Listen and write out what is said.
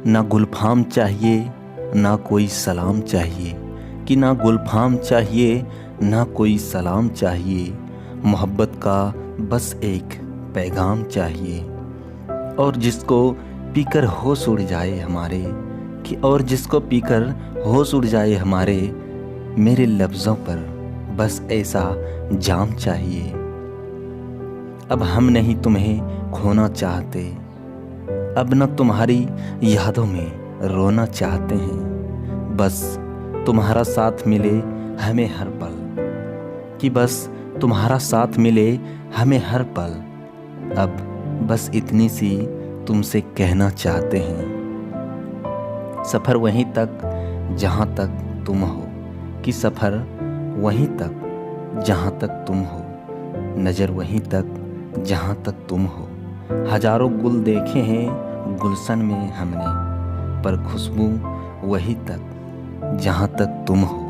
ना गुलफाम चाहिए ना कोई सलाम चाहिए, कि ना गुलफाम चाहिए ना कोई सलाम चाहिए। मोहब्बत का बस एक पैगाम चाहिए। और जिसको पीकर होश उड़ जाए हमारे, कि और जिसको पीकर होश उड़ जाए हमारे, मेरे लफ्ज़ों पर बस ऐसा जाम चाहिए। अब हम नहीं तुम्हें खोना चाहते, अब न तुम्हारी यादों में रोना चाहते हैं। बस तुम्हारा साथ मिले हमें हर पल, कि बस तुम्हारा साथ मिले हमें हर पल। अब बस इतनी सी तुमसे कहना चाहते हैं। सफ़र वहीं तक जहाँ तक तुम हो, कि सफ़र वहीं तक जहाँ तक तुम हो। नज़र वहीं तक जहाँ तक तुम हो। हजारों गुल देखे हैं गुलशन में हमने, पर खुशबू वहीं तक जहाँ तक तुम हो।